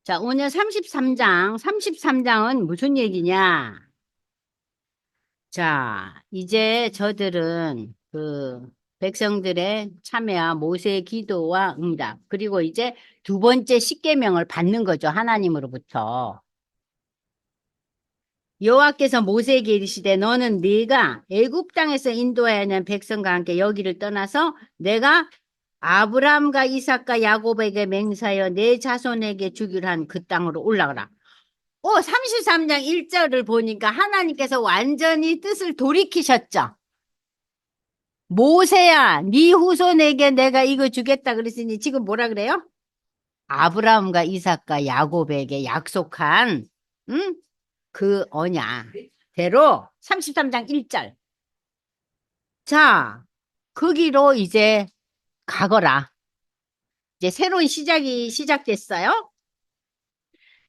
자, 오늘 33장, 33장은 무슨 얘기냐? 자, 이제 저들은 백성들의 참여와 모세의 기도와 응답, 그리고 이제 두 번째 십계명을 받는 거죠. 하나님으로부터. 여호와께서 모세에게 이르시되 너는 네가 애굽 땅에서 인도하여 낸 백성과 함께 여기를 떠나서 내가 아브라함과 이삭과 야곱에게 맹세하여 내 자손에게 주기로 한 그 땅으로 올라가라. 33장 1절을 보니까 하나님께서 완전히 뜻을 돌이키셨죠. 모세야, 네 후손에게 내가 이거 주겠다 그랬으니 지금 뭐라 그래요? 아브라함과 이삭과 야곱에게 약속한 응? 그 언약대로 33장 1절. 자, 거기로 이제 가거라. 이제 새로운 시작이 시작됐어요.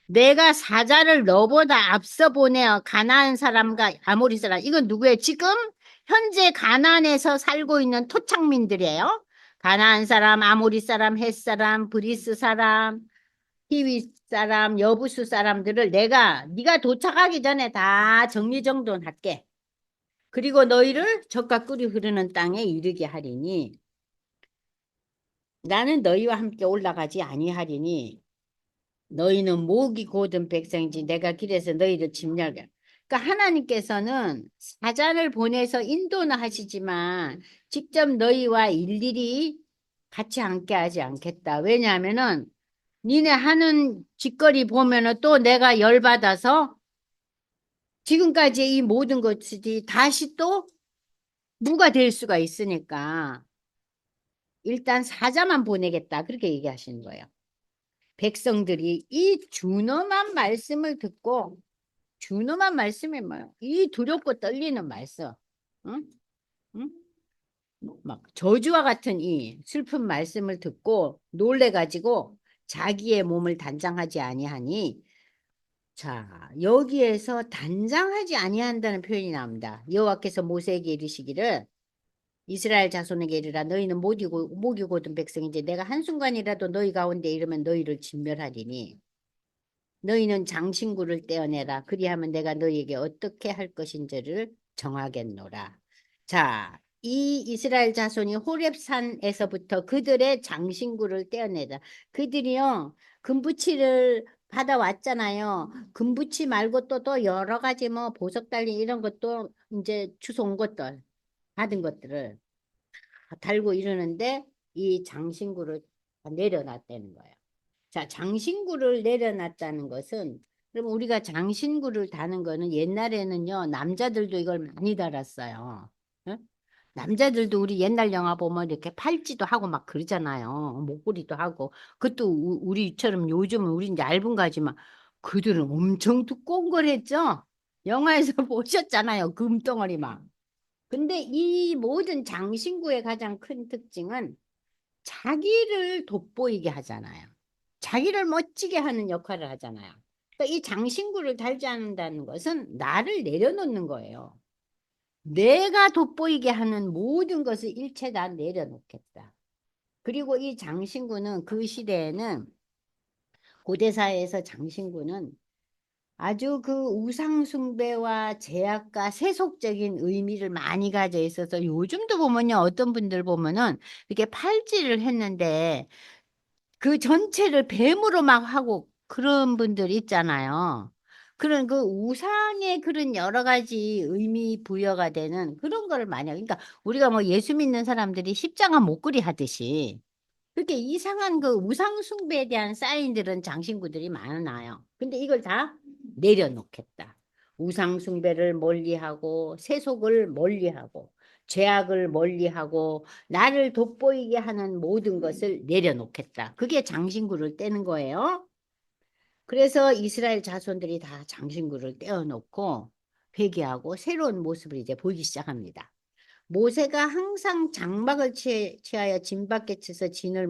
내가 사자를 너보다 앞서 보내어 가나안 사람과 아모리 사람, 이건 누구예요? 지금 현재 가나안에서 살고 있는 토착민들이에요. 가나안 사람, 아모리 사람, 헷 사람, 브리스 사람, 히위 사람, 여부수 사람들을 네가 도착하기 전에 다 정리정돈할게. 그리고 너희를 젖과 꿀이 흐르는 땅에 이르게 하리니 나는 너희와 함께 올라가지 아니하리니 너희는 목이 곧은 백성이지 내가 길에서 너희를 침략해. 그러니까 하나님께서는 사자를 보내서 인도는 하시지만 직접 너희와 일일이 같이 함께 하지 않겠다. 왜냐하면은 니네 하는 짓거리 보면은 또 내가 열받아서 지금까지 이 모든 것들이 다시 또 무가 될 수가 있으니까 일단 사자만 보내겠다. 그렇게 얘기하시는 거예요. 백성들이 이 준엄한 말씀을 듣고 준엄한 말씀이 뭐예요? 이 두렵고 떨리는 말씀. 응? 응? 막 저주와 같은 이 슬픈 말씀을 듣고 놀래가지고 자기의 몸을 단장하지 아니하니 자 여기에서 단장하지 아니한다는 표현이 나옵니다. 여호와께서 모세에게 이르시기를 이스라엘 자손에게 이르라 너희는 목이 곧은 백성이지 내가 한순간이라도 너희 가운데 이르면 너희를 진멸하리니 너희는 장신구를 떼어내라. 그리하면 내가 너희에게 어떻게 할 것인지를 정하겠노라. 자, 이 이스라엘 자손이 호렙산에서부터 그들의 장신구를 떼어내라. 그들이요, 금부치를 받아왔잖아요. 금부치 말고 또 여러 가지 뭐 보석 달린 이런 것도 이제 주워 온 것들, 받은 것들을 달고 이러는데 이 장신구를 내려놨다는 거예요. 자, 장신구를 내려놨다는 것은 그럼 우리가 장신구를 다는 거는 옛날에는요 남자들도 이걸 많이 달았어요. 응? 남자들도 우리 옛날 영화 보면 이렇게 팔찌도 하고 막 그러잖아요. 목걸이도 하고 그것도 우리처럼 요즘은 우린 얇은 거지만 그들은 엄청 두꺼운 걸 했죠. 영화에서 보셨잖아요. 금덩어리 막. 근데 이 모든 장신구의 가장 큰 특징은 자기를 돋보이게 하잖아요. 자기를 멋지게 하는 역할을 하잖아요. 그러니까 이 장신구를 달지 않는다는 것은 나를 내려놓는 거예요. 내가 돋보이게 하는 모든 것을 일체 다 내려놓겠다. 그리고 이 장신구는 그 시대에는 고대사회에서 장신구는 아주 그 우상숭배와 제약과 세속적인 의미를 많이 가져 있어서 요즘도 보면요 어떤 분들 보면은 이렇게 팔찌를 했는데 그 전체를 뱀으로 막 하고 그런 분들 있잖아요. 그런 그 우상의 그런 여러 가지 의미 부여가 되는 그런 거를 많이 하고. 그러니까 우리가 뭐 예수 믿는 사람들이 십자가 목걸이 하듯이 그렇게 이상한 그 우상 숭배에 대한 사인들은 장신구들이 많아요. 근데 이걸 다 내려놓겠다. 우상 숭배를 멀리하고 세속을 멀리하고 죄악을 멀리하고 나를 돋보이게 하는 모든 것을 내려놓겠다. 그게 장신구를 떼는 거예요. 그래서 이스라엘 자손들이 다 장신구를 떼어놓고 회개하고 새로운 모습을 이제 보이기 시작합니다. 모세가 항상 장막을 취하여 진 밖에 쳐서 진을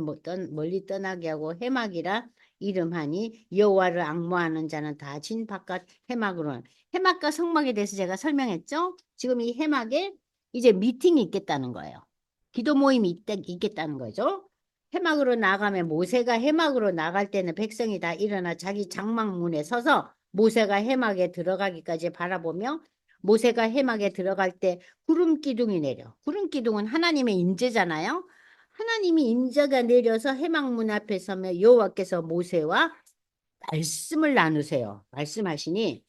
멀리 떠나게 하고 해막이라 이름하니 여호와를 앙모하는 자는 다 진 바깥 해막으로 해막과 성막에 대해서 제가 설명했죠. 지금 이 해막에 이제 미팅이 있겠다는 거예요. 기도 모임이 있겠다는 거죠. 해막으로 나가면 모세가 해막으로 나갈 때는 백성이 다 일어나 자기 장막문에 서서 모세가 해막에 들어가기까지 바라보며 모세가 해막에 들어갈 때 구름 기둥이 내려. 구름 기둥은 하나님의 임재잖아요. 하나님이 임재가 내려서 해막문 앞에 서면 여호와께서 모세와 말씀을 나누세요. 말씀하시니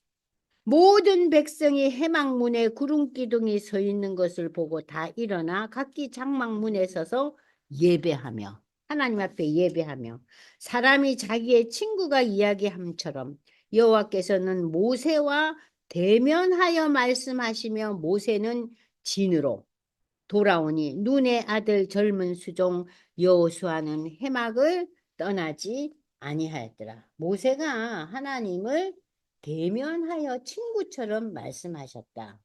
모든 백성이 해막문에 구름 기둥이 서 있는 것을 보고 다 일어나 각기 장막문에 서서 예배하며 하나님 앞에 예배하며 사람이 자기의 친구가 이야기함처럼 여호와께서는 모세와 대면하여 말씀하시며 모세는 진으로 돌아오니 눈의 아들 젊은 수종 여호수아는 해막을 떠나지 아니하였더라. 모세가 하나님을 대면하여 친구처럼 말씀하셨다.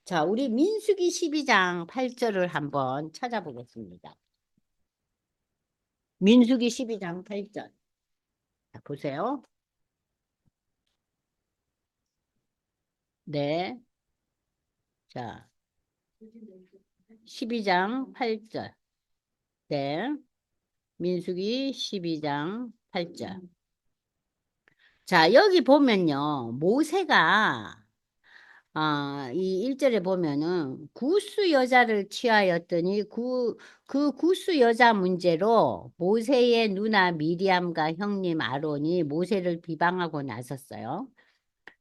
자, 우리 민수기 12장 8절을 한번 찾아보겠습니다. 민수기 12장 8절. 자, 보세요. 네. 자, 12장 8절. 네. 민수기 12장 8절. 자, 여기 보면요. 모세가 이 1절에 보면은 구스 여자를 취하였더니 그 구스 여자 문제로 모세의 누나 미리암과 형님 아론이 모세를 비방하고 나섰어요.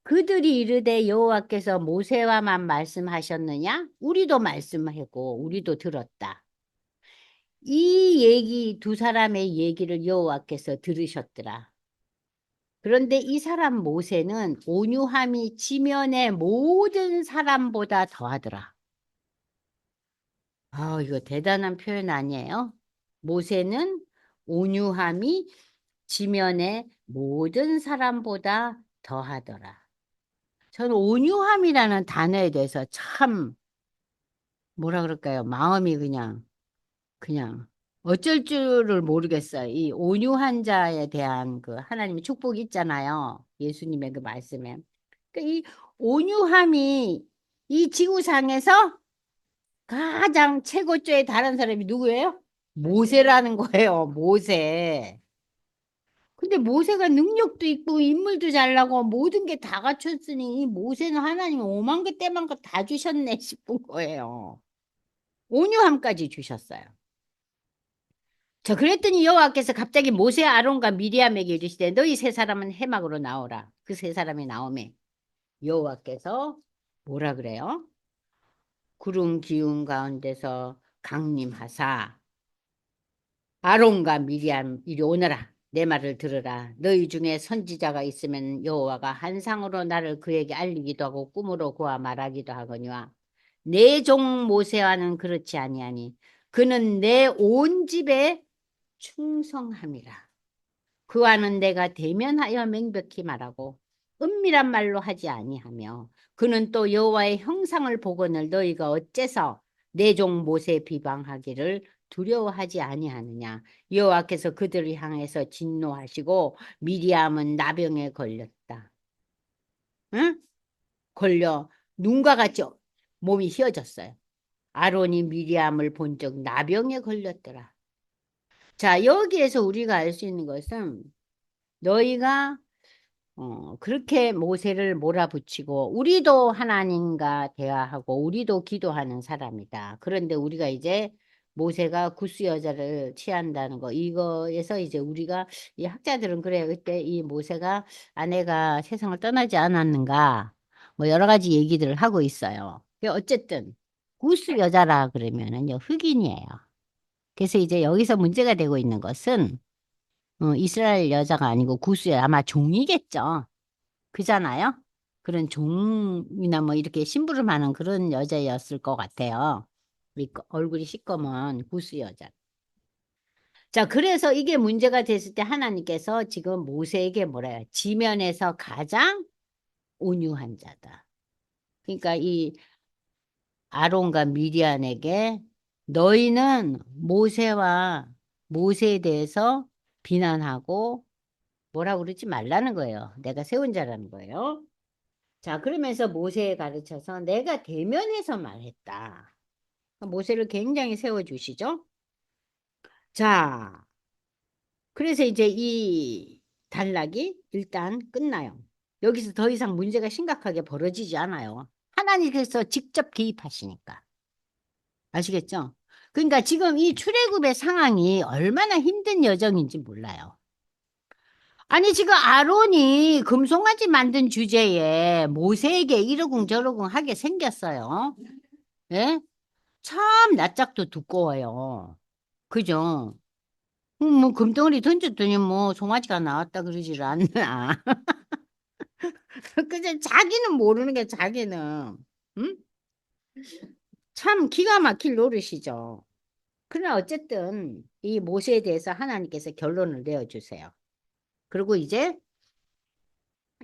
그들이 이르되 여호와께서 모세와만 말씀하셨느냐? 우리도 말씀하고 우리도 들었다. 이 얘기 두 사람의 얘기를 여호와께서 들으셨더라. 그런데 이 사람 모세는 온유함이 지면의 모든 사람보다 더하더라. 이거 대단한 표현 아니에요? 모세는 온유함이 지면의 모든 사람보다 더하더라. 저는 온유함이라는 단어에 대해서 참 뭐라 그럴까요? 마음이 그냥 어쩔 줄을 모르겠어요. 이 온유한 자에 대한 그 하나님의 축복이 있잖아요. 예수님의 그 말씀에. 이 온유함이 이 지구상에서 가장 최고조에 달한 사람이 누구예요? 모세라는 거예요. 모세. 근데 모세가 능력도 있고 인물도 잘나고 모든 게 다 갖췄으니 이 모세는 하나님이 오만 개 때만 거 다 주셨네 싶은 거예요. 온유함까지 주셨어요. 자, 그랬더니 여호와께서 갑자기 모세 아론과 미리암에게 이르시되 너희 세 사람은 해막으로 나오라. 그 세 사람이 나오매 여호와께서 뭐라 그래요? 구름 기운 가운데서 강림하사 아론과 미리암 이리 오너라. 내 말을 들으라. 너희 중에 선지자가 있으면 여호와가 한상으로 나를 그에게 알리기도 하고 꿈으로 그와 말하기도 하거니와 내 종 모세와는 그렇지 아니하니 그는 내 온 집에 충성함이라. 그와는 내가 대면하여 맹백히 말하고 은밀한 말로 하지 아니하며 그는 또 여호와의 형상을 보거늘 너희가 어째서 내 종 모세 비방하기를 두려워하지 아니하느냐. 여호와께서 그들을 향해서 진노하시고 미리암은 나병에 걸렸다. 응? 걸려 눈과 같이 몸이 휘어졌어요. 아론이 미리암을 본 적 나병에 걸렸더라. 자, 여기에서 우리가 알 수 있는 것은 너희가 그렇게 모세를 몰아붙이고 우리도 하나님과 대화하고 우리도 기도하는 사람이다. 그런데 우리가 이제 모세가 구스 여자를 취한다는 거 이거에서 이제 우리가 이 학자들은 그래요. 그때 이 모세가 아내가 세상을 떠나지 않았는가 뭐 여러 가지 얘기들을 하고 있어요. 어쨌든 구스 여자라 그러면은요 흑인이에요. 그래서 이제 여기서 문제가 되고 있는 것은 이스라엘 여자가 아니고 구스야 아마 종이겠죠. 그잖아요. 그런 종이나 뭐 이렇게 심부름하는 그런 여자였을 것 같아요. 얼굴이 시꺼먼 구스 여자. 자, 그래서 이게 문제가 됐을 때 하나님께서 지금 모세에게 뭐라 해요? 지면에서 가장 온유한 자다. 그러니까 이 아론과 미디안에게 너희는 모세에 대해서 비난하고 뭐라 그러지 말라는 거예요. 내가 세운 자라는 거예요. 자, 그러면서 모세에 가르쳐서 내가 대면해서 말했다. 모세를 굉장히 세워주시죠. 자, 그래서 이제 이 단락이 일단 끝나요. 여기서 더 이상 문제가 심각하게 벌어지지 않아요. 하나님께서 직접 개입하시니까. 아시겠죠? 그러니까 지금 이 출애굽의 상황이 얼마나 힘든 여정인지 몰라요. 아니, 지금 아론이 금송아지 만든 주제에 모세에게 이러쿵 저러쿵 하게 생겼어요. 예? 참 낯짝도 두꺼워요. 그죠? 뭐 금덩어리 던졌더니 뭐 송아지가 나왔다 그러지를 않나. 그저 자기는 모르는 게 자기는. 응? 참 기가 막힐 노릇이죠. 그러나 어쨌든 이 모세에 대해서 하나님께서 결론을 내어주세요. 그리고 이제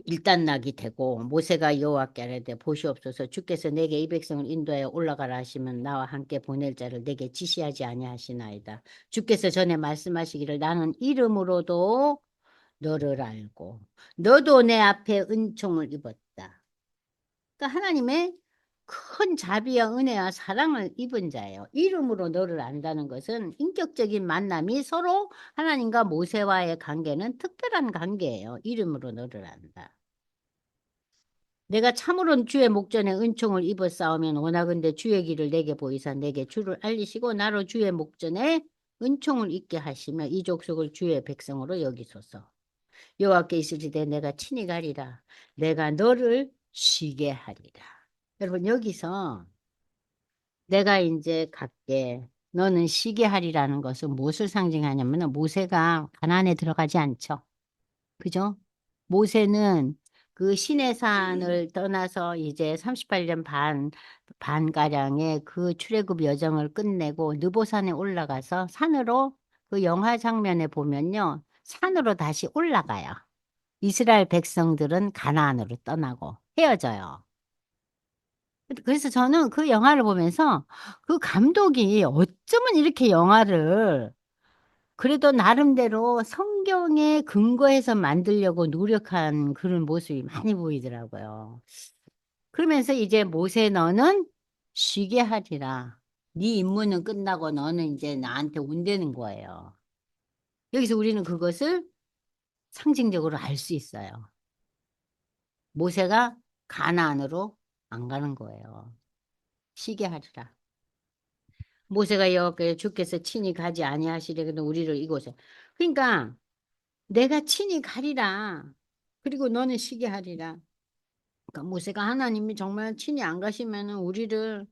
일단락이 되고 모세가 여호와께 아뢰되 보시옵소서 주께서 내게 이 백성을 인도하여 올라가라 하시면 나와 함께 보낼 자를 내게 지시하지 아니하시나이다. 주께서 전에 말씀하시기를 나는 이름으로도 너를 알고 너도 내 앞에 은총을 입었다. 그러니까 하나님의 큰 자비와 은혜와 사랑을 입은 자예요. 이름으로 너를 안다는 것은 인격적인 만남이 서로 하나님과 모세와의 관계는 특별한 관계예요. 이름으로 너를 안다. 내가 참으로 주의 목전에 은총을 입었사오면 원하건대 주의 길을 내게 보이사 내게 주를 알리시고 나로 주의 목전에 은총을 입게 하시며 이 족속을 주의 백성으로 여기소서. 여호와께 있으리되 내가 친히 가리라. 내가 너를 쉬게 하리라. 여러분 여기서 내가 이제 갈게. 너는 쉬게 하리라는 것은 무엇을 상징하냐면 모세가 가나안에 들어가지 않죠. 그죠? 모세는 그 시내산을 떠나서 이제 38년 반가량의 그 출애굽 여정을 끝내고 느보산에 올라가서 산으로 그 영화 장면에 보면요. 산으로 다시 올라가요. 이스라엘 백성들은 가나안으로 떠나고 헤어져요. 그래서 저는 그 영화를 보면서 그 감독이 어쩌면 이렇게 영화를 그래도 나름대로 성경에 근거해서 만들려고 노력한 그런 모습이 많이 보이더라고요. 그러면서 이제 모세 너는 쉬게 하리라. 네 임무는 끝나고 너는 이제 나한테 온다는 거예요. 여기서 우리는 그것을 상징적으로 알 수 있어요. 모세가 가나안으로 안 가는 거예요. 쉬게 하리라. 모세가 여호와께 주께서 친히 가지 아니하시려거든 우리를 이곳에. 그러니까 내가 친히 가리라. 그리고 너는 쉬게 하리라. 그러니까 모세가 하나님이 정말 친히 안 가시면은 우리를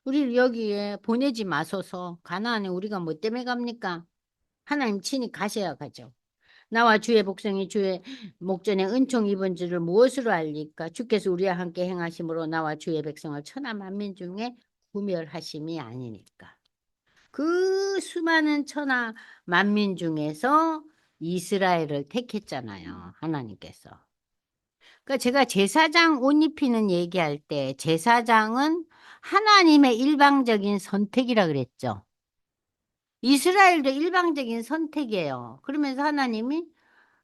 여기에 보내지 마소서. 가나안에 우리가 뭐 때문에 갑니까? 하나님 친히 가셔야 가죠. 나와 주의 복성이 주의 목전에 은총 입은 줄을 무엇으로 알리까? 주께서 우리와 함께 행하심으로 나와 주의 백성을 천하 만민 중에 구멸하심이 아니니까. 그 수많은 천하 만민 중에서 이스라엘을 택했잖아요. 하나님께서. 그러니까 제가 제사장 옷 입히는 얘기할 때 제사장은 하나님의 일방적인 선택이라 그랬죠. 이스라엘도 일방적인 선택이에요. 그러면서 하나님이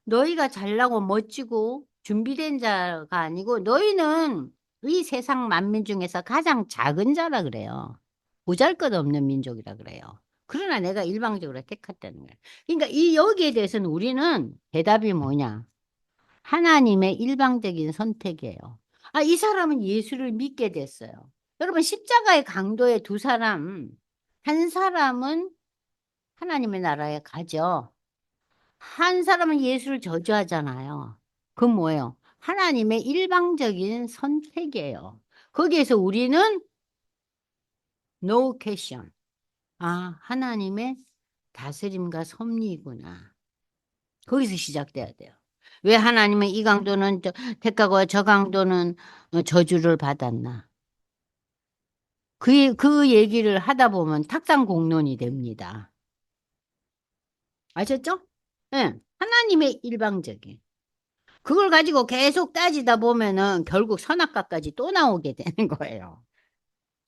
너희가 잘나고 멋지고 준비된 자가 아니고 너희는 이 세상 만민 중에서 가장 작은 자라 그래요. 보잘것없는 민족이라 그래요. 그러나 내가 일방적으로 택했다는 거예요. 그러니까 이 여기에 대해서는 우리는 대답이 뭐냐? 하나님의 일방적인 선택이에요. 아, 이 사람은 예수를 믿게 됐어요. 여러분 십자가의 강도의 두 사람, 한 사람은 하나님의 나라에 가죠. 한 사람은 예수를 저주하잖아요. 그건 뭐예요? 하나님의 일방적인 선택이에요. 거기에서 우리는 no question. 아, 하나님의 다스림과 섭리구나. 거기서 시작돼야 돼요. 왜 하나님은 이 강도는 택하고 저 강도는 저주를 받았나? 그 얘기를 하다 보면 탁상공론이 됩니다. 아셨죠? 예. 하나님의 일방적인. 그걸 가지고 계속 따지다 보면은 결국 선악과까지 또 나오게 되는 거예요.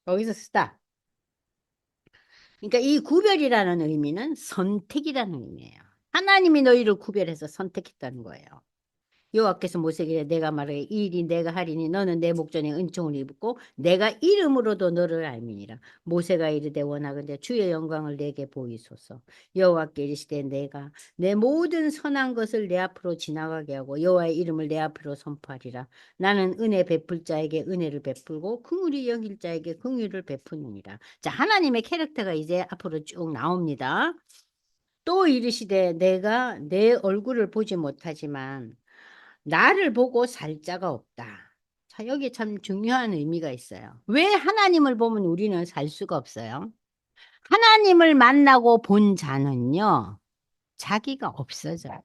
거기서 스탑. 그러니까 이 구별이라는 의미는 선택이라는 의미예요. 하나님이 너희를 구별해서 선택했다는 거예요. 여호와께서 모세에게 이르되 내가 말하기를 이 일이 내가 하리니 너는 내 목전에 은총을 입고 내가 이름으로도 너를 알미니라. 모세가 이르되 원하건대 주의 영광을 내게 보이소서. 여호와께 이르시되 내가 내 모든 선한 것을 내 앞으로 지나가게 하고 여호와의 이름을 내 앞으로 선포하리라. 나는 은혜 베풀 자에게 은혜를 베풀고 긍휼히 여길 자에게 긍휼을 베푸느니라. 자, 하나님의 캐릭터가 이제 앞으로 쭉 나옵니다. 또 이르시되 내가 내 얼굴을 보지 못하지만 나를 보고 살 자가 없다. 자, 여기 참 중요한 의미가 있어요. 왜 하나님을 보면 우리는 살 수가 없어요? 하나님을 만나고 본 자는요, 자기가 없어져요.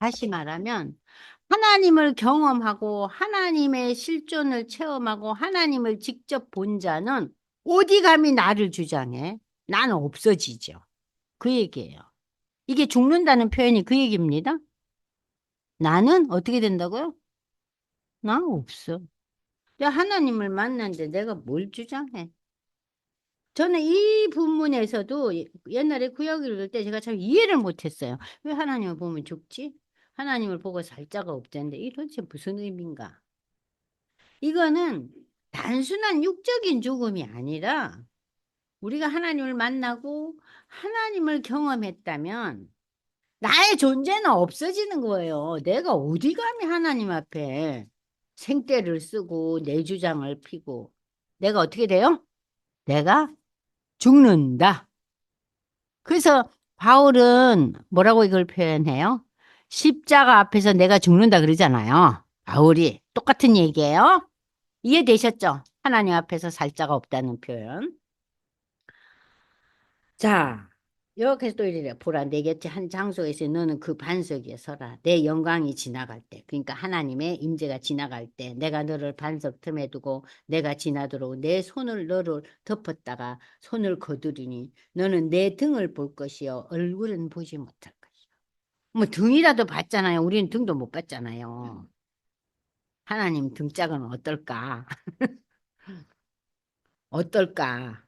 다시 말하면, 하나님을 경험하고 하나님의 실존을 체험하고 하나님을 직접 본 자는 어디 감히 나를 주장해? 나는 없어지죠. 그 얘기예요. 이게 죽는다는 표현이 그 얘기입니다. 나는 어떻게 된다고요? 나 없어. 야, 하나님을 만났는데 내가 뭘 주장해? 저는 이 본문에서도 옛날에 구약 읽을 때 제가 참 이해를 못했어요. 왜 하나님을 보면 죽지? 하나님을 보고 살 자가 없다는데 이도대체 무슨 의미인가? 이거는 단순한 육적인 죽음이 아니라 우리가 하나님을 만나고 하나님을 경험했다면 나의 존재는 없어지는 거예요. 내가 어디 감히 하나님 앞에 생떼를 쓰고 내 주장을 피고 내가 어떻게 돼요? 내가 죽는다. 그래서 바울은 뭐라고 이걸 표현해요? 십자가 앞에서 내가 죽는다 그러잖아요. 바울이 똑같은 얘기예요. 이해되셨죠? 하나님 앞에서 살 자가 없다는 표현. 자, 여기서 또 이래요. 보라, 내 곁에 한 장소에서 너는 그 반석 위에 서라. 내 영광이 지나갈 때, 그러니까 하나님의 임재가 지나갈 때, 내가 너를 반석 틈에 두고 내가 지나도록 내 손을 너를 덮었다가 손을 거두리니 너는 내 등을 볼 것이요 얼굴은 보지 못할 것이요. 뭐 등이라도 봤잖아요. 우리는 등도 못 봤잖아요. 하나님 등짝은 어떨까? 어떨까?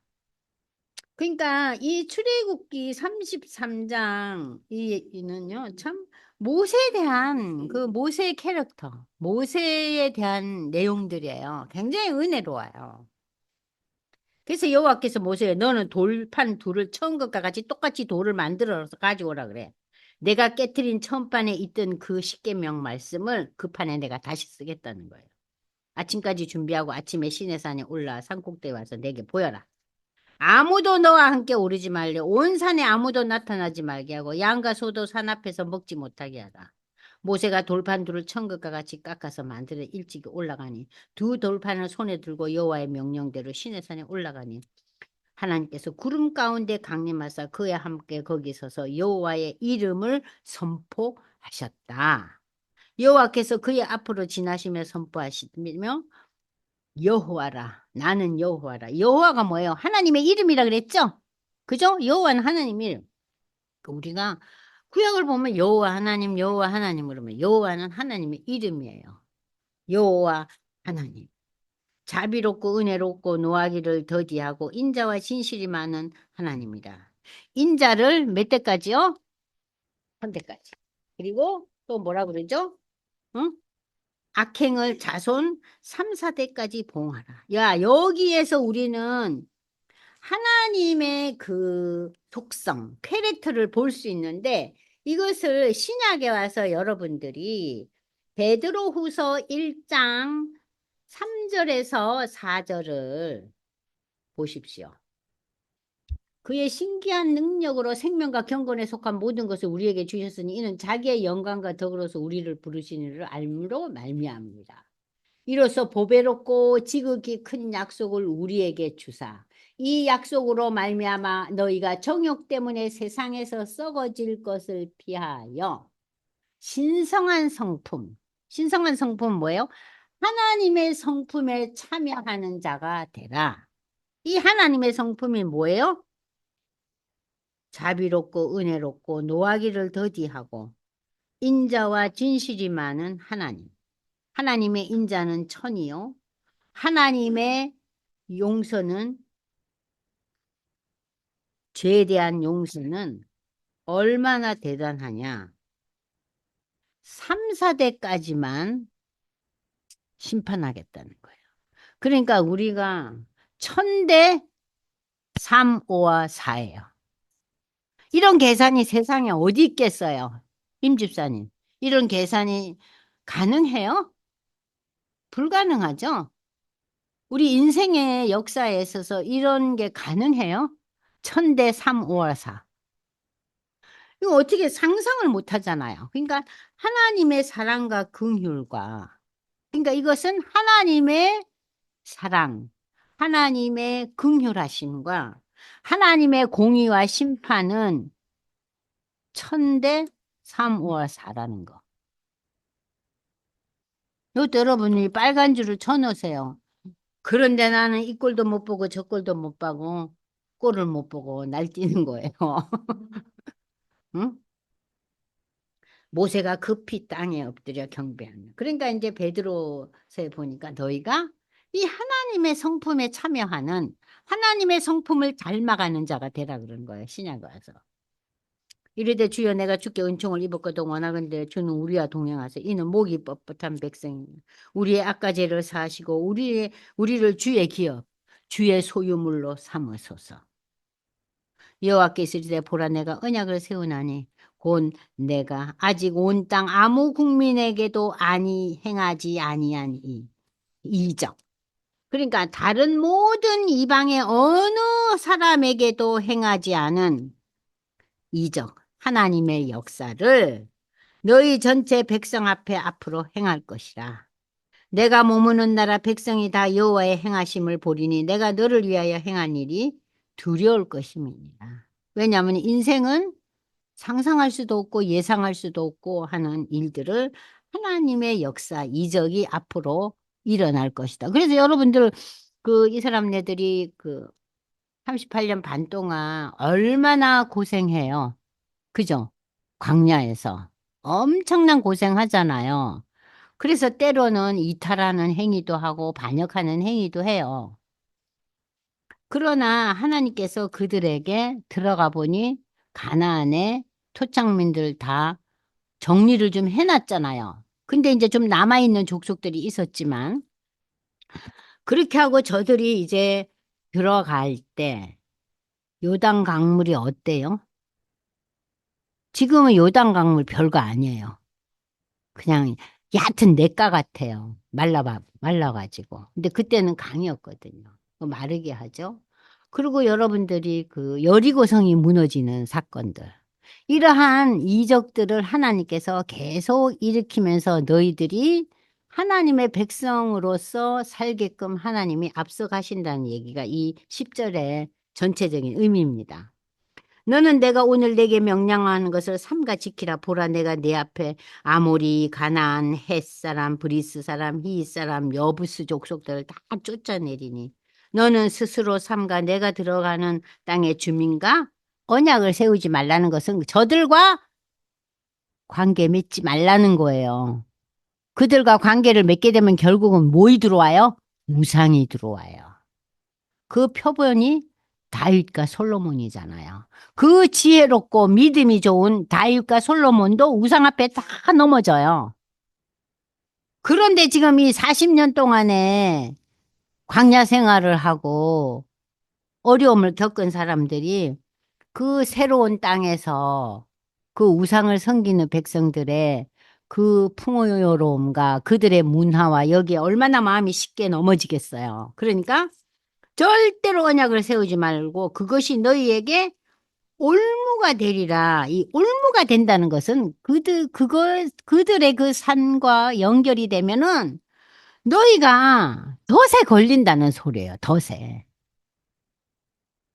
그러니까 이 출애굽기 33장 이는요 참 모세에 대한 그 모세의 캐릭터, 모세에 대한 내용들이에요. 굉장히 은혜로워요. 그래서 여호와께서 모세에 너는 돌판 둘을 처음 것과 같이 똑같이 돌을 만들어서 가져오라 그래. 내가 깨트린 처음판에 있던 그 십계명 말씀을 그 판에 내가 다시 쓰겠다는 거예요. 아침까지 준비하고 아침에 시내산에 올라 산꼭대에 와서 내게 보여라. 아무도 너와 함께 오르지 말래. 온 산에 아무도 나타나지 말게 하고 양과 소도 산 앞에서 먹지 못하게 하라. 모세가 돌판 둘을 천국과 같이 깎아서 만들어 일찍이 올라가니 두 돌판을 손에 들고 여호와의 명령대로 시내산에 올라가니 하나님께서 구름 가운데 강림하사 그와 함께 거기 서서 여호와의 이름을 선포하셨다. 여호와께서 그의 앞으로 지나시며 선포하시며 여호와라. 나는 여호와라. 여호와가 뭐예요? 하나님의 이름이라 그랬죠? 그죠? 여호와는 하나님 이름. 우리가 구약을 보면 여호와 하나님, 여호와 하나님 그러면 여호와는 하나님의 이름이에요. 여호와 하나님. 자비롭고 은혜롭고 노하기를 더디하고 인자와 진실이 많은 하나님이다. 인자를 몇 대까지요? 3대까지. 그리고 또 뭐라 그러죠? 응? 악행을 자손 3, 4대까지 보응하라. 야, 여기에서 우리는 하나님의 그 속성, 캐릭터를 볼 수 있는데 이것을 신약에 와서 여러분들이 베드로후서 1장 3절에서 4절을 보십시오. 그의 신기한 능력으로 생명과 경건에 속한 모든 것을 우리에게 주셨으니 이는 자기의 영광과 덕으로서 우리를 부르시니를 알므로 말미암습니다. 이로써 보배롭고 지극히 큰 약속을 우리에게 주사 이 약속으로 말미암아 너희가 정욕 때문에 세상에서 썩어질 것을 피하여 신성한 성품 뭐예요? 하나님의 성품에 참여하는 자가 되라. 이 하나님의 성품이 뭐예요? 자비롭고 은혜롭고 노하기를 더디하고 인자와 진실이 많은 하나님. 하나님의 인자는 천이요. 하나님의 용서는 죄에 대한 용서는 얼마나 대단하냐. 3, 4대까지만 심판하겠다는 거예요. 그러니까 우리가 천대 3, 5와 4예요. 이런 계산이 세상에 어디 있겠어요? 임 집사님. 이런 계산이 가능해요? 불가능하죠? 우리 인생의 역사에 있어서 이런 게 가능해요? 천대 3, 5와 4. 이거 어떻게 상상을 못 하잖아요. 그러니까 하나님의 사랑과 긍휼과 그러니까 이것은 하나님의 사랑, 하나님의 긍휼하심과 하나님의 공의와 심판은 천대 3, 5와 4라는 거. 이것도 여러분이 빨간 줄을 쳐놓으세요. 그런데 나는 이 꼴도 못 보고 저 꼴도 못 보고 꼴을 못 보고 날뛰는 거예요. 응? 모세가 급히 땅에 엎드려 경배하는. 그러니까 이제 베드로서에 보니까 너희가 이 하나님의 성품에 참여하는 하나님의 성품을 닮아가는 자가 되라 그런 거예요. 신약에 와서. 이르되 주여 내가 주께 은총을 입었거든 원하건대 주는 우리와 동행하사 이는 목이 뻣뻣한 백성이니 우리의 악과 죄를 사하시고 우리를 주의 기업 주의 소유물로 삼으소서. 여호와께서 이르되 보라 내가 언약을 세우나니 곧 내가 아직 온 땅 아무 국민에게도 행하지 아니한 이 이적. 그러니까 다른 모든 이방의 어느 사람에게도 행하지 않은 이적 하나님의 역사를 너희 전체 백성 앞에 앞으로 행할 것이라. 내가 머무는 나라 백성이 다 여호와의 행하심을 보리니 내가 너를 위하여 행한 일이 두려울 것임이니라. 왜냐하면 인생은 상상할 수도 없고 예상할 수도 없고 하는 일들을 하나님의 역사, 이적이 앞으로 일어날 것이다. 그래서 여러분들 그 이 사람네들이 그 38년 반 동안 얼마나 고생해요. 그죠? 광야에서 엄청난 고생하잖아요. 그래서 때로는 이탈하는 행위도 하고 반역하는 행위도 해요. 그러나 하나님께서 그들에게 들어가 보니 가나안의 토착민들 다 정리를 좀 해놨잖아요. 근데 이제 좀 남아있는 족속들이 있었지만 그렇게 하고 저들이 이제 들어갈 때 요단 강물이 어때요? 지금은 요단 강물 별거 아니에요. 그냥 얕은 냇가 같아요. 말라가지고. 근데 그때는 강이었거든요. 마르게 하죠. 그리고 여러분들이 그 여리고성이 무너지는 사건들. 이러한 이적들을 하나님께서 계속 일으키면서 너희들이 하나님의 백성으로서 살게끔 하나님이 앞서가신다는 얘기가 이 10절의 전체적인 의미입니다. 너는 내가 오늘 내게 명령하는 것을 삼가 지키라. 보라 내가 내 앞에 아모리, 가나안, 헷사람, 브리스 사람, 히윗 사람, 여부스 족속들을 다 쫓아내리니 너는 스스로 삼가 내가 들어가는 땅의 주민과 언약을 세우지 말라는 것은 저들과 관계 맺지 말라는 거예요. 그들과 관계를 맺게 되면 결국은 뭐이 들어와요? 우상이 들어와요. 그 표본이 다윗과 솔로몬이잖아요. 그 지혜롭고 믿음이 좋은 다윗과 솔로몬도 우상 앞에 다 넘어져요. 그런데 지금 이 40년 동안에 광야 생활을 하고 어려움을 겪은 사람들이 그 새로운 땅에서 그 우상을 섬기는 백성들의 그 풍요로움과 그들의 문화와 여기에 얼마나 마음이 쉽게 넘어지겠어요. 그러니까 절대로 언약을 세우지 말고 그것이 너희에게 올무가 되리라. 이 올무가 된다는 것은 그들의 그 산과 연결이 되면은 너희가 덫에 걸린다는 소리예요. 덫에.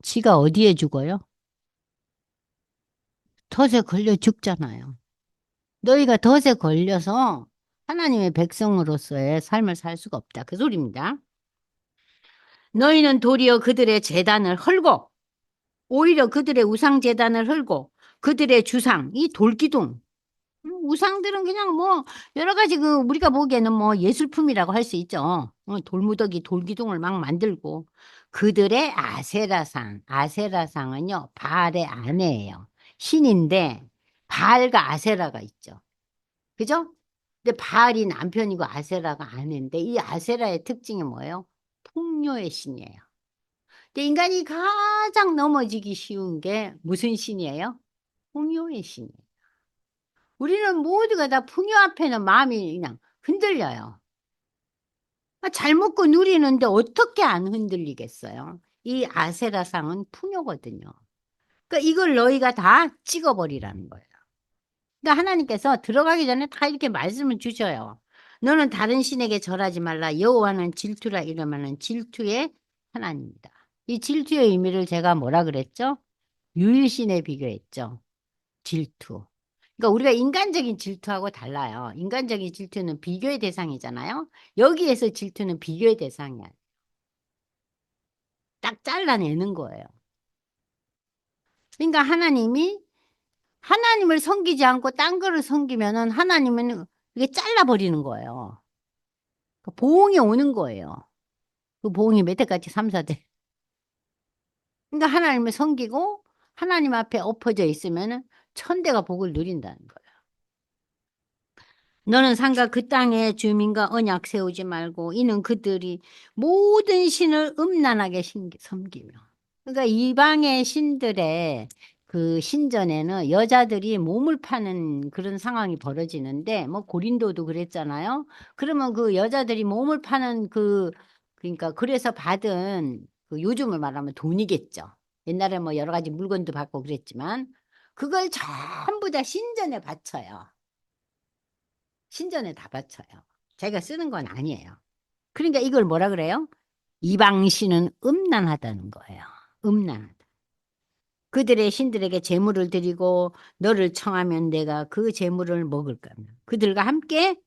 지가 어디에 죽어요? 덫에 걸려 죽잖아요. 너희가 덫에 걸려서 하나님의 백성으로서의 삶을 살 수가 없다. 그 소리입니다. 너희는 도리어 그들의 재단을 헐고 오히려 그들의 우상 제단을 헐고 그들의 주상, 이 돌기둥, 우상들은 그냥 뭐 여러 가지 그 우리가 보기에는 뭐 예술품이라고 할 수 있죠. 돌무더기, 돌기둥을 막 만들고 그들의 아세라상, 아세라상은요 바알의 아내예요. 신인데 바알과 아세라가 있죠. 그죠? 근데 바알이 남편이고 아세라가 아내인데 이 아세라의 특징이 뭐예요? 풍요의 신이에요. 근데 인간이 가장 넘어지기 쉬운 게 무슨 신이에요? 풍요의 신이에요. 우리는 모두가 다 풍요 앞에는 마음이 그냥 흔들려요. 잘 먹고 누리는데 어떻게 안 흔들리겠어요? 이 아세라상은 풍요거든요. 그러니까 이걸 너희가 다 찍어버리라는 거예요. 그러니까 하나님께서 들어가기 전에 다 이렇게 말씀을 주셔요. 너는 다른 신에게 절하지 말라. 여호와는 질투라 이러면은 질투의 하나님이다. 이 질투의 의미를 제가 뭐라 그랬죠? 유일신에 비교했죠. 질투. 그러니까 우리가 인간적인 질투하고 달라요. 인간적인 질투는 비교의 대상이잖아요. 여기에서 질투는 비교의 대상이야. 딱 잘라내는 거예요. 그러니까 하나님을 섬기지 않고 딴 거를 섬기면은 하나님은 이게 잘라버리는 거예요. 그 보응이 오는 거예요. 그 보응이 몇 대까지 3, 4대. 그러니까 하나님을 섬기고 하나님 앞에 엎어져 있으면은 천대가 복을 누린다는 거예요. 너는 상가 그 땅의 주민과 언약 세우지 말고 이는 그들이 모든 신을 음란하게 섬기며. 그러니까 이방의 신들의 그 신전에는 여자들이 몸을 파는 그런 상황이 벌어지는데 뭐 고린도도 그랬잖아요. 그러면 그 여자들이 몸을 파는 그러니까 그래서 받은 그 요즘을 말하면 돈이겠죠. 옛날에 뭐 여러 가지 물건도 받고 그랬지만 그걸 전부 다 신전에 바쳐요. 신전에 다 바쳐요. 자기가 쓰는 건 아니에요. 그러니까 이걸 뭐라 그래요? 이방신은 음란하다는 거예요. 음란하다. 그들의 신들에게 제물을 드리고 너를 청하면 내가 그 제물을 먹을 거며 그들과 함께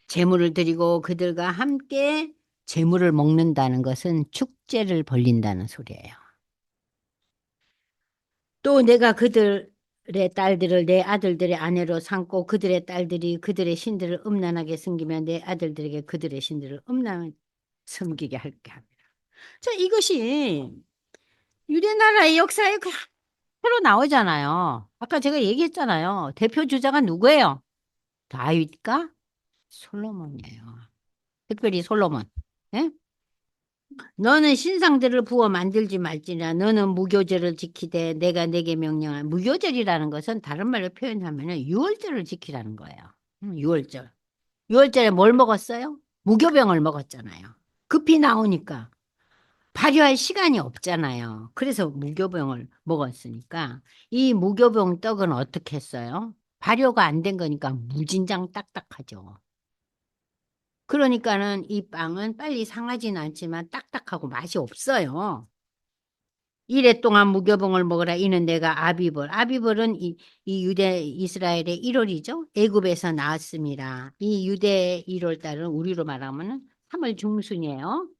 제물을 드리고 그들과 함께 제물을 먹는다는 것은 축제를 벌린다는 소리예요. 또 내가 그들의 딸들을 내 아들들의 아내로 삼고 그들의 딸들이 그들의 신들을 음란하게 섬기며 내 아들들에게 그들의 신들을 음란하게 섬기게 할게 합니다. 자, 이것이 유대 나라의 역사에 그대로 나오잖아요. 아까 제가 얘기했잖아요. 대표 주자가 누구예요? 다윗과 솔로몬이에요. 특별히 솔로몬. 예? 너는 신상들을 부어 만들지 말지라 너는 무교절을 지키되 내가 내게 명령한 무교절이라는 것은 다른 말로 표현하면 유월절을 지키라는 거예요. 유월절. 유월절에 뭘 먹었어요? 무교병을 먹었잖아요. 급히 나오니까 발효할 시간이 없잖아요. 그래서 무교병을 먹었으니까 이 무교병 떡은 어떻게 했어요? 발효가 안 된 거니까 무진장 딱딱하죠. 그러니까는 이 빵은 빨리 상하지는 않지만 딱딱하고 맛이 없어요. 이래 동안 무교병을 먹으라. 이는 내가 아비벌. 아비벌은 이 유대 이스라엘의 1월이죠. 애굽에서 나왔습니다. 이 유대 1월 달은 우리로 말하면 3월 중순이에요.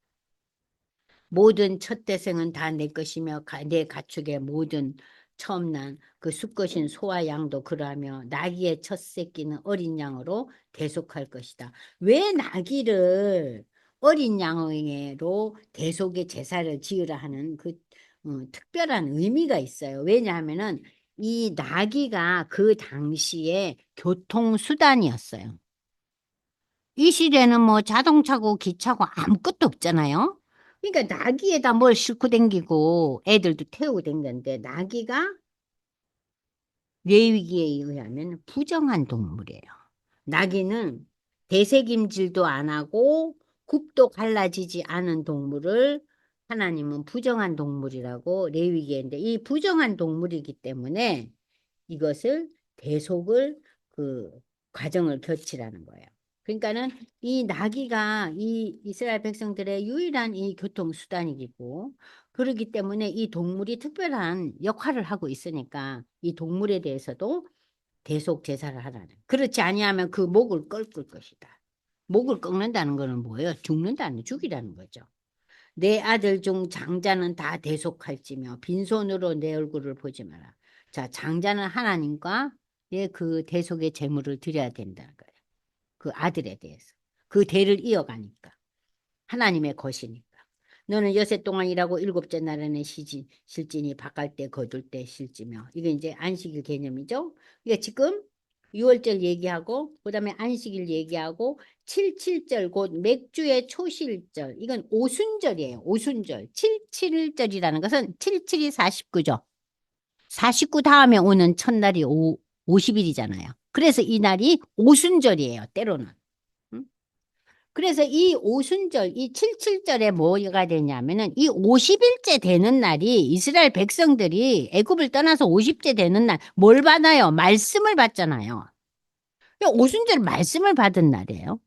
모든 첫 태생은 다 내 것이며 내 가축의 모든 처음 난 그 수컷인 소와 양도 그러하며 나귀의 첫 새끼는 어린 양으로 대속할 것이다. 왜 나귀를 어린 양으로 대속의 제사를 지으라 하는 특별한 의미가 있어요. 왜냐하면은 이 나귀가 그 당시에 교통수단이었어요. 이 시대는 뭐 자동차고 기차고 아무것도 없잖아요. 그러니까 나귀에다 뭘 싣고 댕기고 애들도 태우고 댕겼는데 나귀가 레위기에 의하면 부정한 동물이에요. 나귀는 대세김질도 안 하고 굽도 갈라지지 않은 동물을 하나님은 부정한 동물이라고 레위기에 있는데 이 부정한 동물이기 때문에 이것을 대속을 그 과정을 거치라는 거예요. 그러니까는 이 나귀가 이 이스라엘 백성들의 유일한 이 교통수단이고 그렇기 때문에 이 동물이 특별한 역할을 하고 있으니까 이 동물에 대해서도 대속 제사를 하라는. 그렇지 아니하면 그 목을 꺾을 것이다. 목을 꺾는다는 거는 뭐예요? 죽는다는 죽이라는 거죠. 내 아들 중 장자는 다 대속할지며 빈손으로 내 얼굴을 보지 마라. 자, 장자는 하나님과 그 대속의 제물을 드려야 된다는 거예요. 그 아들에 대해서. 그 대를 이어가니까. 하나님의 것이니까. 너는 여세 동안 일하고 일곱째 날에는 실지니 바깔 때 거둘 때 실지며. 이게 이제 안식일 개념이죠. 이게 지금 유월절 얘기하고 그다음에 안식일 얘기하고 77절 곧 맥주의 초실절 이건 오순절이에요. 오순절. 77절이라는 것은 77이 49죠. 49 다음에 오는 첫날이 50일이잖아요. 그래서 이 날이 오순절이에요. 때로는. 응? 그래서 이 오순절, 이 77절에 뭐가 되냐면은 이 50일째 되는 날이 이스라엘 백성들이 애굽을 떠나서 50째 되는 날 뭘 받아요? 말씀을 받잖아요. 오순절은 말씀을 받은 날이에요.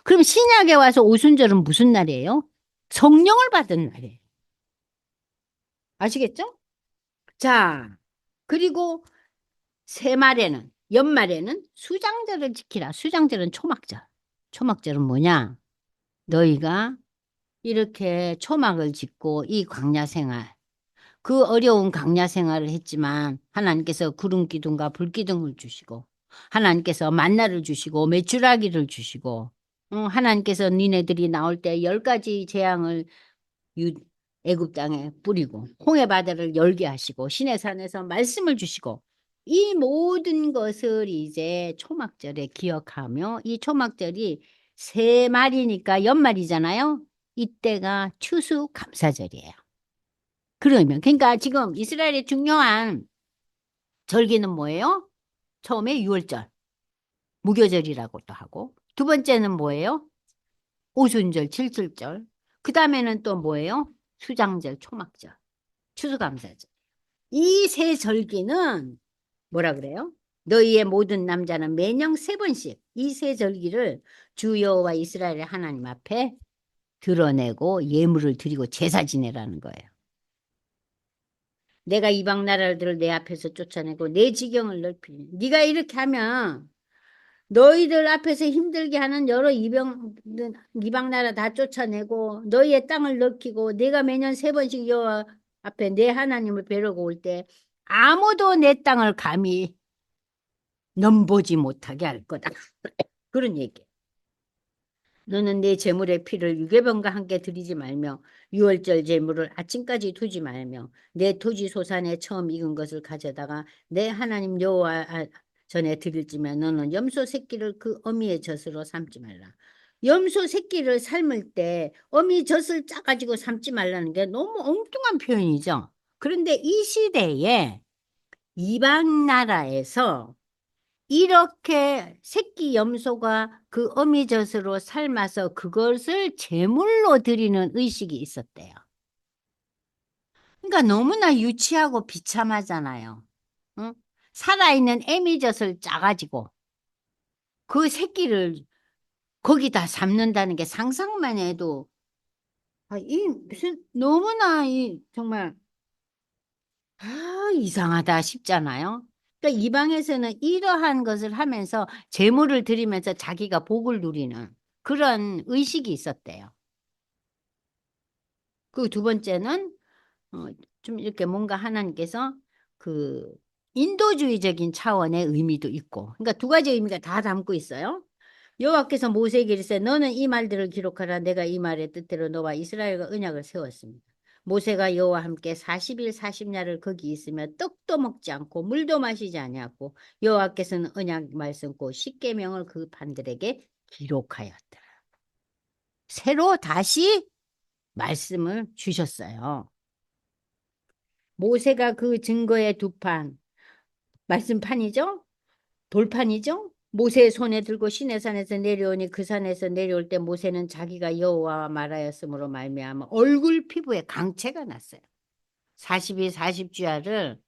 그럼 신약에 와서 오순절은 무슨 날이에요? 성령을 받은 날이에요. 아시겠죠? 자, 그리고 새말에는, 연말에는 수장절을 지키라. 수장절은 초막절. 초막절은 뭐냐? 너희가 이렇게 초막을 짓고 이 광야 생활, 그 어려운 광야 생활을 했지만 하나님께서 구름 기둥과 불 기둥을 주시고 하나님께서 만나를 주시고 메추라기를 주시고 하나님께서 니네들이 나올 때 10가지 재앙을 유, 애굽 땅에 뿌리고 홍해 바다를 열게 하시고 시내산에서 말씀을 주시고 이 모든 것을 이제 초막절에 기억하며 이 초막절이 세 말이니까 연말이잖아요. 이때가 추수감사절이에요. 그러면 그러니까 지금 이스라엘의 중요한 절기는 뭐예요? 처음에 유월절, 무교절이라고도 하고 두 번째는 뭐예요? 오순절, 칠칠절. 그 다음에는 또 뭐예요? 수장절, 초막절, 추수감사절. 이 세 절기는 뭐라 그래요? 너희의 모든 남자는 매년 3번씩 이 세 절기를 주 여호와 이스라엘의 하나님 앞에 드러내고 예물을 드리고 제사 지내라는 거예요. 내가 이방 나라들을 내 앞에서 쫓아내고 내 지경을 넓히니 네가 이렇게 하면 너희들 앞에서 힘들게 하는 여러 이방 나라 다 쫓아내고 너희의 땅을 넓히고 내가 매년 3번씩 여호와 앞에 내 하나님을 뵈려고 올 때 아무도 내 땅을 감히 넘보지 못하게 할 거다. 그런 얘기. 너는 내 제물의 피를 유괴병과 함께 드리지 말며 유월절 제물을 아침까지 두지 말며 내 토지 소산에 처음 익은 것을 가져다가 내 하나님 여호와 전에 드릴지면 너는 염소 새끼를 그 어미의 젖으로 삶지 말라. 염소 새끼를 삶을 때 어미 젖을 짜가지고 삶지 말라는 게 너무 엉뚱한 표현이죠. 그런데 이 시대에 이방 나라에서 이렇게 새끼 염소가 그 어미젖으로 삶아서 그것을 제물로 드리는 의식이 있었대요. 그러니까 너무나 유치하고 비참하잖아요. 응? 살아있는 애미젖을 짜가지고 그 새끼를 거기다 삶는다는 게 상상만 해도 이 무슨 너무나 정말 이상하다 싶잖아요. 그러니까 이방에서는 이러한 것을 하면서 제물을 드리면서 자기가 복을 누리는 그런 의식이 있었대요. 그 두 번째는 좀 이렇게 뭔가 하나님께서 그 인도주의적인 차원의 의미도 있고, 그러니까 두 가지 의미가 다 담고 있어요. 여호와께서 모세에게 이르시되 너는 이 말들을 기록하라. 내가 이 말의 뜻대로 너와 이스라엘과 언약을 세웠습니다. 모세가 여호와 함께 40일 40야를 거기 있으며 떡도 먹지 않고 물도 마시지 아니하고 여호와께서는 언약 말씀 곧 십계명을 그 판들에게 기록하였더라. 새로 다시 말씀을 주셨어요. 모세가 그 증거의 두 판, 말씀판이죠? 돌판이죠? 모세의 손에 들고 시내산에서 내려오니 그 산에서 내려올 때 모세는 자기가 여호와와 말하였으므로 말미암아 얼굴 피부에 강체가 났어요. 40일 40주야를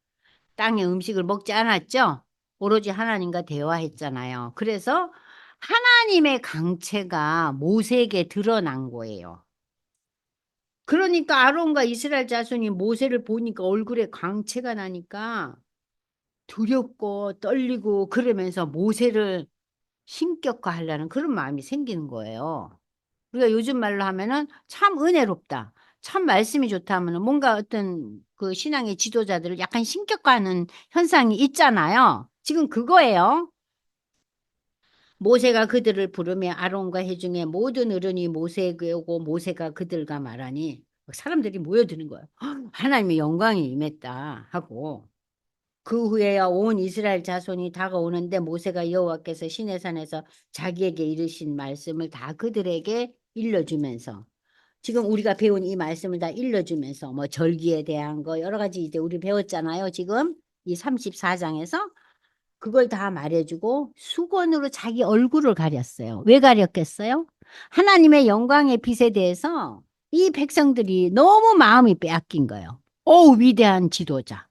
땅의 음식을 먹지 않았죠? 오로지 하나님과 대화했잖아요. 그래서 하나님의 강체가 모세에게 드러난 거예요. 그러니까 아론과 이스라엘 자손이 모세를 보니까 얼굴에 광채가 나니까 두렵고 떨리고 그러면서 모세를 신격화하려는 그런 마음이 생기는 거예요. 우리가 요즘 말로 하면은 참 은혜롭다. 참 말씀이 좋다 하면은 뭔가 어떤 그 신앙의 지도자들을 약간 신격화하는 현상이 있잖아요. 지금 그거예요. 모세가 그들을 부르며 아론과 회중의 모든 어른이 모세에게 오고 모세가 그들과 말하니 사람들이 모여드는 거예요. 하나님의 영광이 임했다 하고 그 후에야 온 이스라엘 자손이 다가오는데 모세가 여호와께서 시내산에서 자기에게 이르신 말씀을 다 그들에게 일러주면서 지금 우리가 배운 이 말씀을 다 일러주면서 뭐 절기에 대한 거 여러 가지 이제 우리 배웠잖아요. 지금 이 34장에서 그걸 다 말해주고 수건으로 자기 얼굴을 가렸어요. 왜 가렸겠어요? 하나님의 영광의 빛에 대해서 이 백성들이 너무 마음이 빼앗긴 거예요. 오, 위대한 지도자.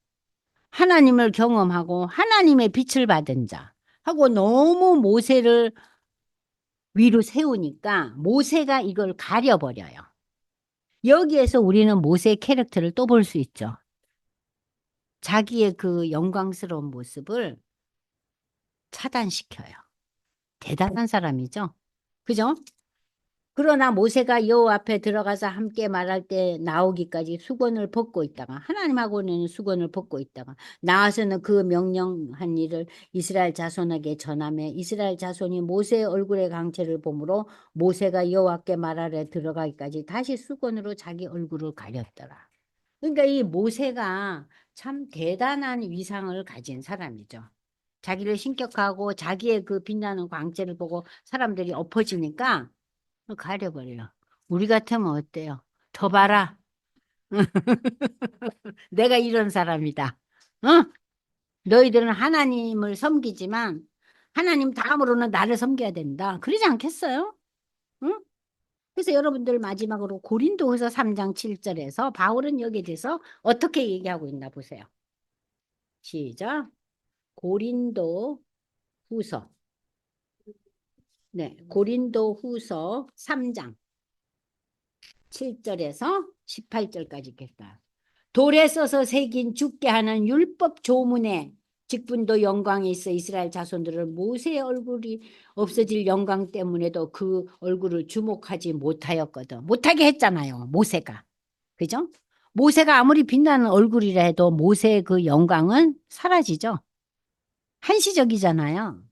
하나님을 경험하고 하나님의 빛을 받은 자 하고 너무 모세를 위로 세우니까 모세가 이걸 가려버려요. 여기에서 우리는 모세의 캐릭터를 또 볼 수 있죠. 자기의 그 영광스러운 모습을 차단시켜요. 대단한 사람이죠. 그죠? 그러나 모세가 여호와 앞에 들어가서 함께 말할 때 나오기까지 수건을 벗고 있다가 하나님하고는 수건을 벗고 있다가 나와서는 그 명령한 일을 이스라엘 자손에게 전하며 이스라엘 자손이 모세의 얼굴의 강체를 보므로 모세가 여호와께 말하려 들어가기까지 다시 수건으로 자기 얼굴을 가렸더라. 그러니까 이 모세가 참 대단한 위상을 가진 사람이죠. 자기를 신격하고 자기의 그 빛나는 광채를 보고 사람들이 엎어지니까 가려버려. 우리 같으면 어때요? 더 봐라. 내가 이런 사람이다. 어? 너희들은 하나님을 섬기지만 하나님 다음으로는 나를 섬겨야 된다. 그러지 않겠어요? 응? 그래서 여러분들 마지막으로 고린도후서 3장 7절에서 바울은 여기에 대해서 어떻게 얘기하고 있나 보세요. 시작. 고린도 후서. 네, 고린도 후서 3장 7절에서 18절까지 있겠다. 돌에 써서 새긴 죽게 하는 율법 조문에 직분도 영광이 있어 이스라엘 자손들은 모세의 얼굴이 없어질 영광 때문에도 그 얼굴을 주목하지 못하였거든. 못하게 했잖아요. 모세가. 그죠? 모세가 아무리 빛나는 얼굴이라 해도 모세의 그 영광은 사라지죠. 한시적이잖아요.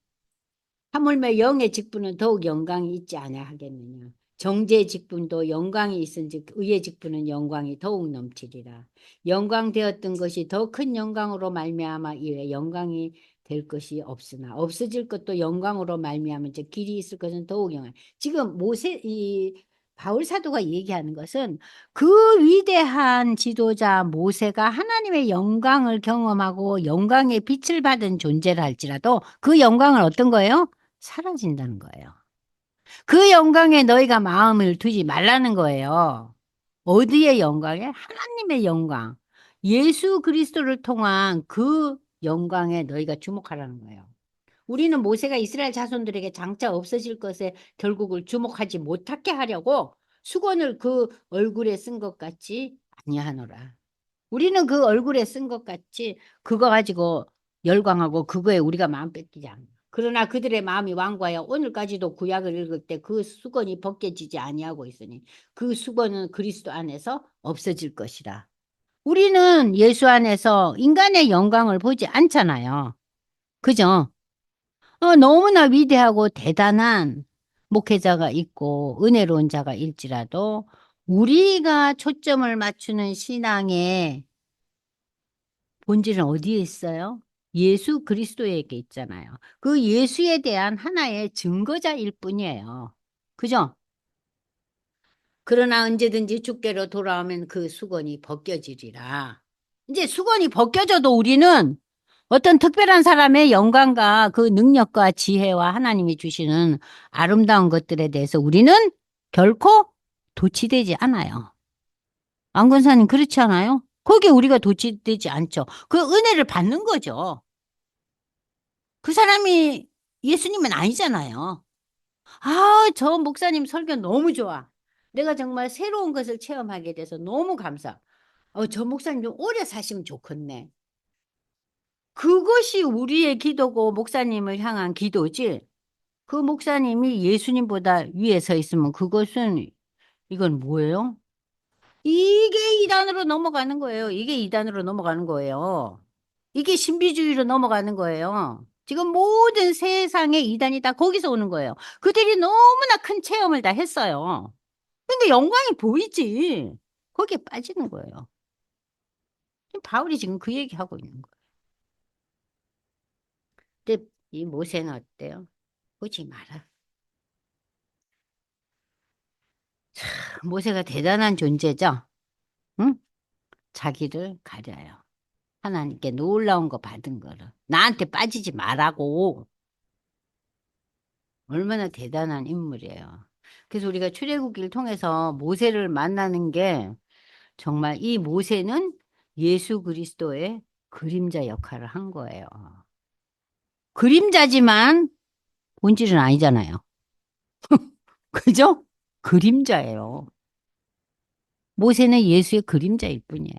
하물며 영의 직분은 더욱 영광이 있지 않아 하겠느냐. 정죄의 직분도 영광이 있은즉 의의 직분은 영광이 더욱 넘치리라. 영광되었던 것이 더 큰 영광으로 말미암아 이에 영광이 될 것이 없으나 없어질 것도 영광으로 말미암은 즉 길이 있을 것은 더욱 영광. 지금 이 바울 사도가 얘기하는 것은 그 위대한 지도자 모세가 하나님의 영광을 경험하고 영광의 빛을 받은 존재를 할지라도 그 영광은 어떤 거예요? 사라진다는 거예요. 그 영광에 너희가 마음을 두지 말라는 거예요. 어디의 영광에? 하나님의 영광. 예수 그리스도를 통한 그 영광에 너희가 주목하라는 거예요. 우리는 모세가 이스라엘 자손들에게 장차 없어질 것에 결국을 주목하지 못하게 하려고 수건을 그 얼굴에 쓴 것 같이 아니하노라. 우리는 그 얼굴에 쓴 것 같이 그거 가지고 열광하고 그거에 우리가 마음 뺏기지 않아. 그러나 그들의 마음이 완고하여 오늘까지도 구약을 읽을 때 그 수건이 벗겨지지 아니하고 있으니 그 수건은 그리스도 안에서 없어질 것이라. 우리는 예수 안에서 인간의 영광을 보지 않잖아요. 그죠? 너무나 위대하고 대단한 목회자가 있고 은혜로운 자가 일지라도 우리가 초점을 맞추는 신앙의 본질은 어디에 있어요? 예수 그리스도에게 있잖아요. 그 예수에 대한 하나의 증거자일 뿐이에요. 그죠? 그러나 언제든지 주께로 돌아오면 그 수건이 벗겨지리라. 이제 수건이 벗겨져도 우리는 어떤 특별한 사람의 영광과 그 능력과 지혜와 하나님이 주시는 아름다운 것들에 대해서 우리는 결코 도취되지 않아요. 안건사님 그렇지 않아요? 거기에 우리가 도취되지 않죠. 그 은혜를 받는 거죠. 그 사람이 예수님은 아니잖아요. 아, 저 목사님 설교 너무 좋아. 내가 정말 새로운 것을 체험하게 돼서 너무 감사. 저 목사님 좀 오래 사시면 좋겠네. 그것이 우리의 기도고 목사님을 향한 기도지. 그 목사님이 예수님보다 위에 서 있으면 그것은 이건 뭐예요? 이게 이단으로 넘어가는 거예요. 이게 이단으로 넘어가는 거예요. 이게 신비주의로 넘어가는 거예요. 지금 모든 세상의 이단이 다 거기서 오는 거예요. 그들이 너무나 큰 체험을 다 했어요. 근데 영광이 보이지. 거기에 빠지는 거예요. 지금 바울이 지금 그 얘기하고 있는 거예요. 근데 이 모세는 어때요? 보지 마라. 모세가 대단한 존재죠? 응? 자기를 가려요. 하나님께 놀라운 거 받은 거를. 나한테 빠지지 말라고. 얼마나 대단한 인물이에요. 그래서 우리가 출애굽기를 통해서 모세를 만나는 게 정말 이 모세는 예수 그리스도의 그림자 역할을 한 거예요. 그림자지만 본질은 아니잖아요. 그죠? 그림자예요. 모세는 예수의 그림자일 뿐이에요.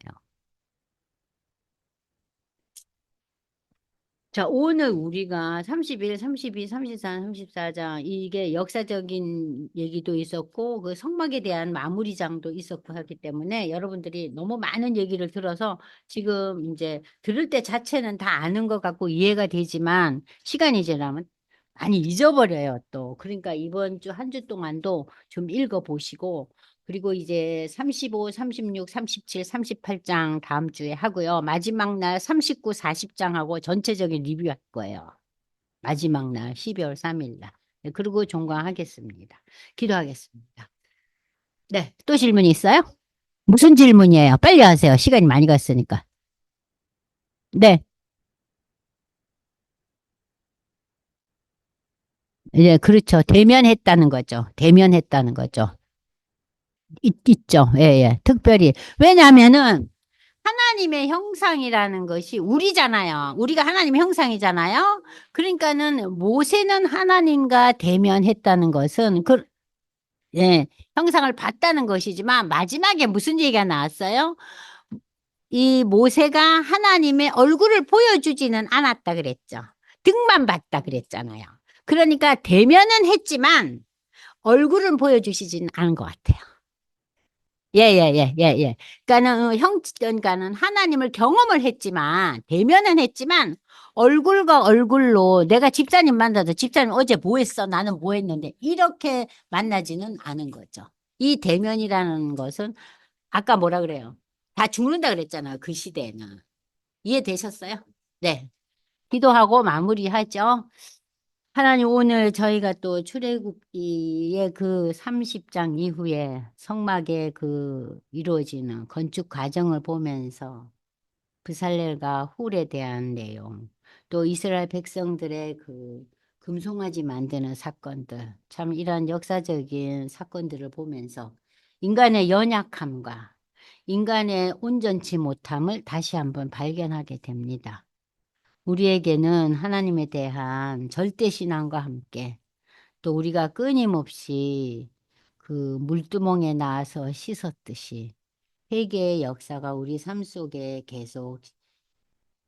자, 오늘 우리가 31, 32, 33, 34장 이게 역사적인 얘기도 있었고 그 성막에 대한 마무리장도 있었고 하기 때문에 여러분들이 너무 많은 얘기를 들어서 지금 이제 들을 때 자체는 다 아는 것 같고 이해가 되지만 시간이 지나면 많이 잊어버려요 또. 그러니까 이번 주 한 주 동안도 좀 읽어보시고 그리고 이제 35, 36, 37, 38장 다음 주에 하고요. 마지막 날 39, 40장 하고 전체적인 리뷰할 거예요. 마지막 날 12월 3일 날. 네, 그리고 종강하겠습니다. 기도하겠습니다. 네, 또 질문이 있어요? 무슨 질문이에요? 빨리 하세요. 시간이 많이 갔으니까. 네, 예, 그렇죠. 대면했다는 거죠. 대면했다는 거죠. 있죠. 예, 예. 특별히. 왜냐하면은 하나님의 형상이라는 것이 우리잖아요. 우리가 하나님의 형상이잖아요. 그러니까는 모세는 하나님과 대면했다는 것은 그, 예, 형상을 봤다는 것이지만 마지막에 무슨 얘기가 나왔어요? 이 모세가 하나님의 얼굴을 보여주지는 않았다 그랬죠. 등만 봤다 그랬잖아요. 그러니까 대면은 했지만 얼굴은 보여주시지는 않은 것 같아요. 예, 예, 예, 예, 예. 그러니까는 그러니까는 하나님을 경험을 했지만 대면은 했지만 얼굴과 얼굴로 내가 집사님 만나도 집사님 어제 뭐 했어? 나는 뭐 했는데 이렇게 만나지는 않은 거죠. 이 대면이라는 것은 아까 뭐라 그래요? 다 죽는다 그랬잖아요. 그 시대에는. 이해되셨어요? 네. 기도하고 마무리하죠. 하나님, 오늘 저희가 또 출애굽기의 그 30장 이후에 성막에 그 이루어지는 건축 과정을 보면서 브살렐과 훌에 대한 내용, 또 이스라엘 백성들의 그 금송아지 만드는 사건들, 참 이런 역사적인 사건들을 보면서 인간의 연약함과 인간의 온전치 못함을 다시 한번 발견하게 됩니다. 우리에게는 하나님에 대한 절대 신앙과 함께 또 우리가 끊임없이 그 물두멍에 나와서 씻었듯이 회개의 역사가 우리 삶 속에 계속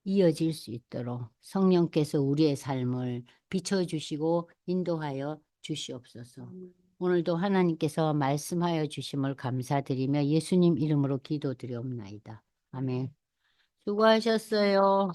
이어질 수 있도록 성령께서 우리의 삶을 비춰주시고 인도하여 주시옵소서. 오늘도 하나님께서 말씀하여 주심을 감사드리며 예수님 이름으로 기도드리옵나이다. 아멘. 수고하셨어요.